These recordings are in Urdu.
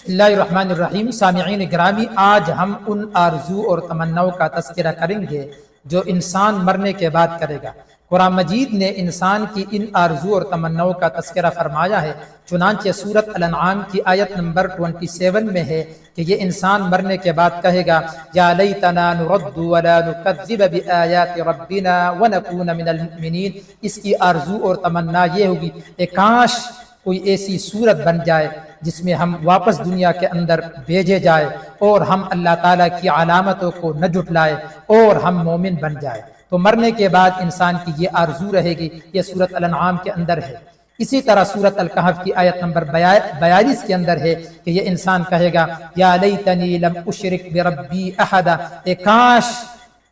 بسم اللہ الرحمن الرحیم۔ سامعین گرامی، آج ہم ان آرزو اور تمناؤں کا تذکرہ کریں گے جو انسان مرنے کے بعد کرے گا۔ قرآن مجید نے انسان کی ان آرزو اور تمناؤں کا تذکرہ فرمایا ہے، چنانچہ سورۃ الانعام کی آیت نمبر 27 میں ہے کہ یہ انسان مرنے کے بعد کہے گا یا لیتنا نرد ولا نکذب بآیات ربنا ونکون من المؤمنین۔ اس کی آرزو اور تمنا یہ ہوگی کہ کاش کوئی ایسی صورت بن جائے جس میں ہم واپس دنیا کے اندر بھیجے جائے اور ہم اللہ تعالیٰ کی علامتوں کو نہ جھٹلائے اور ہم مومن بن جائے۔ تو مرنے کے بعد انسان کی یہ آرزو رہے گی، یہ سورۃ الانعام کے اندر ہے۔ اسی طرح سورۃ الکہف کی آیت نمبر 42 کے اندر ہے کہ یہ انسان کہے گا یا لیتنی لم اشرک بربی احدا، اے کاش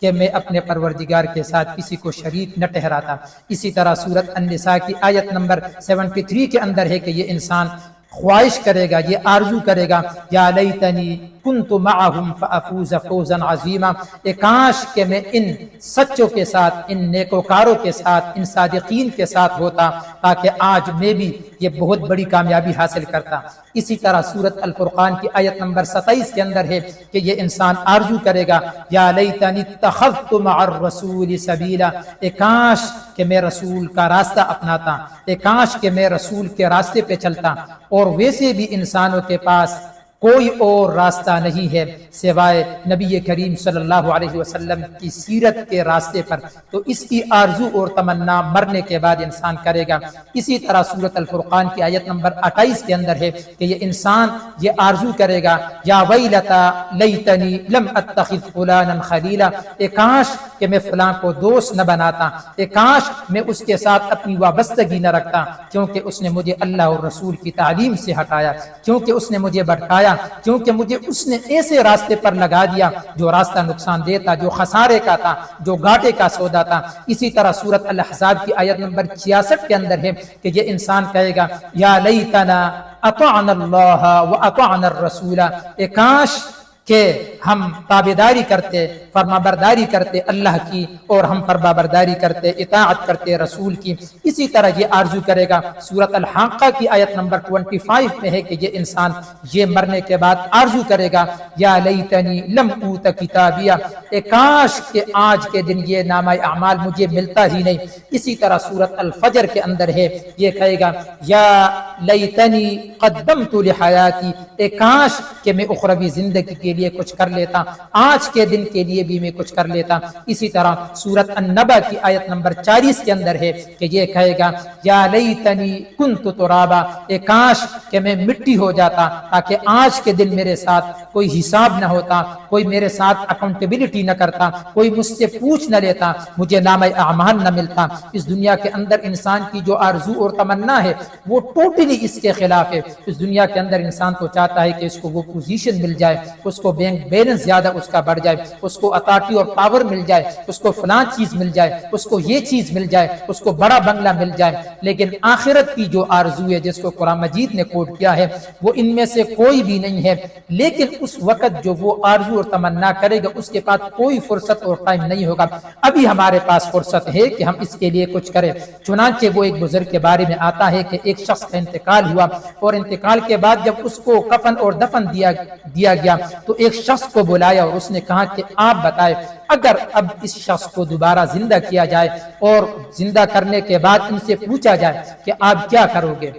کہ میں اپنے پروردگار کے ساتھ کسی کو شریک نہ ٹھہراتا۔ اسی طرح سورۃ النساء کی آیت نمبر 73 کے اندر ہے کہ یہ انسان خواہش کرے گا، یہ آرزو کرے گا یا لیتنی کنت معہم فافوز فوزا عظیما، اے کاش کہ میں ان سچوں کے ساتھ، ان نیکوکاروں کے ساتھ، ان صادقین کے ساتھ ہوتا تاکہ آج میں بھی یہ بہت بڑی کامیابی حاصل کرتا۔ اسی طرح سورۃ الفرقان کی آیت نمبر 27 کے اندر ہے کہ یہ انسان آرزو کرے گا یا لیتنی اتخذت مع الرسول سبیلا، اے کاش کہ میں رسول کا راستہ اپناتا، اے کاش کہ میں رسول کے راستے پہ چلتا۔ اور ویسے بھی انسانوں کے پاس کوئی اور راستہ نہیں ہے سوائے نبی کریم صلی اللہ علیہ وسلم کی سیرت کے راستے پر، تو اس کی آرزو اور تمنا مرنے کے بعد انسان کرے گا۔ اسی طرح سورۃ الفرقان کی آیت نمبر 28 کے اندر ہے کہ یہ انسان یہ آرزو کرے گا یا ویلتا لیتنی لم اتخذ فلانا خلیلا، اے کاش کہ میں فلاں کو دوست نہ بناتا، اے کاش میں اس کے ساتھ اپنی وابستگی نہ رکھتا، کیونکہ اس نے مجھے اللہ اور رسول کی تعلیم سے ہٹایا، کیونکہ اس نے مجھے بھٹکایا، کیونکہ مجھے اس نے ایسے راستے پر لگا دیا جو راستہ نقصان دہ تھا، جو خسارے کا تھا، جو گھاٹے کا سودا تھا۔ اسی طرح سورۃ الاحزاب کی آیت نمبر 66 کے اندر ہے کہ یہ انسان کہے گا یا لیتنا اطعنا اللہ واطعنا الرسول، اے کاش کہ ہم تابعداری کرتے، فرمانبرداری کرتے اللہ کی، اور ہم فرمانبرداری کرتے، اطاعت کرتے رسول کی۔ اسی طرح یہ آرزو کرے گا سورۃ الحاقہ کی آیت نمبر 25 میں ہے کہ یہ انسان یہ مرنے کے بعد آرزو کرے گا یا لیتنی لم اوت کتابیہ، اے کاش کہ آج کے دن یہ نامہ اعمال مجھے ملتا ہی نہیں۔ اسی طرح سورۃ الفجر کے اندر ہے یہ کہے گا یا لیتنی قدمت لحیاتی، اے کاش کہ میں اخروی زندگی کے لیے کچھ کر لیتا، آج کے دن کے لیے بھی میں کچھ کر لیتا۔ اسی طرح سورۃ النبأ کی آیت نمبر 40 کے اندر ہے کہ یہ کہے گا یا لیتنی کنت ترابا، اے کاش کہ میں مٹی ہو جاتا تاکہ آج کے دن میرے ساتھ کوئی حساب نہ ہوتا، کوئی میرے ساتھ اکاؤنٹیبلٹی نہ کرتا، کوئی مجھ سے پوچھ نہ لیتا، مجھے نامہ اعمال نہ ملتا۔ اس دنیا کے اندر انسان کی جو آرزو اور تمنا ہے وہ ٹوٹلی اس کے خلاف ہے۔ اس دنیا کے اندر انسان تو چاہتا ہے کہ اس کو وہ پوزیشن مل جائے، اس کو بینک بیلنس زیادہ اس کا بڑھ جائے، اس کو اتھارٹی اور پاور مل جائے، اس کو فلاں چیز مل جائے، اس کو یہ چیز مل جائے، اس کو بڑا بنگلہ مل جائے۔ لیکن آخرت کی جو آرزو ہے جس کو قرآن مجید نے کوٹ کیا ہے وہ ان میں سے کوئی بھی نہیں ہے۔ لیکن اس وقت جو وہ آرزو اور تمنا کرے گا اس کے پاس کوئی فرصت اور ٹائم نہیں ہوگا۔ ابھی ہمارے پاس فرصت ہے کہ ہم اس کے لیے کچھ کریں۔ چنانچہ وہ ایک بزرگ کے بارے میں آتا ہے کہ ایک شخص کا انتقال ہوا، اور انتقال کے بعد جب اس کو کفن اور دفن دیا گیا تو ایک شخص کو بلایا اور اس نے کہا کہ آپ بتائیں اگر اب اس شخص کو دوبارہ زندہ کیا جائے اور زندہ کرنے کے بعد ان سے پوچھا جائے کہ آپ کیا کرو گے،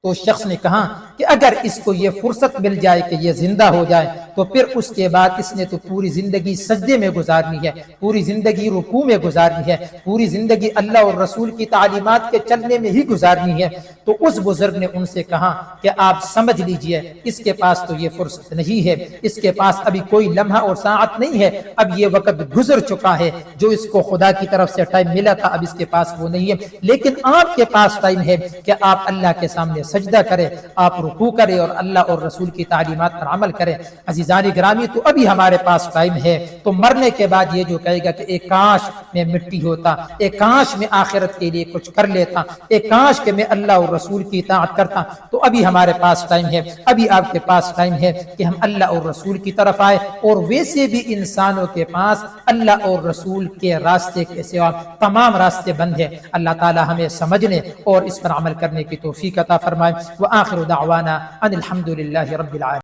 تو شخص نے کہا کہ اگر اس کو یہ فرصت مل جائے کہ یہ زندہ ہو جائے تو پھر اس کے بعد اس نے تو پوری زندگی سجدے میں گزارنی ہے، پوری زندگی رکوع میں گزارنی ہے، پوری زندگی اللہ اور رسول کی تعلیمات کے چلنے میں ہی گزارنی ہے۔ تو اس بزرگ نے ان سے کہا کہ آپ سمجھ لیجئے اس کے پاس تو یہ فرصت نہیں ہے، اس کے پاس ابھی کوئی لمحہ اور ساعت نہیں ہے، اب یہ وقت گزر چکا ہے جو اس کو خدا کی طرف سے ٹائم ملا تھا، اب اس کے پاس وہ نہیں ہے۔ لیکن آپ کے پاس ٹائم ہے کہ آپ اللہ کے سامنے سجدہ کریں، آپ رکوع کریں اور اللہ اور رسول کی تعلیمات پر عمل کریں۔ عزیزان گرامی، تو ابھی ہمارے پاس ٹائم ہے۔ تو مرنے کے بعد یہ جو کہے گا کہ ایک کاش میں مٹی ہوتا، ایک کاش میں آخرت کے لیے کچھ کر لیتا، ایک کاش کہ میں اللہ اور رسول کی اطاعت کرتا، تو ابھی ہمارے پاس ٹائم ہے، ابھی آپ کے پاس ٹائم ہے کہ ہم اللہ اور رسول کی طرف آئے۔ اور ویسے بھی انسانوں کے پاس اللہ اور رسول کے راستے کے سوا تمام راستے بند ہیں۔ اللہ تعالی ہمیں سمجھنے اور اس پر عمل کرنے کی توفیق عطا فرمائے۔ وآخر دعوانا دعوانا ان الحمد للہ رب العالمین.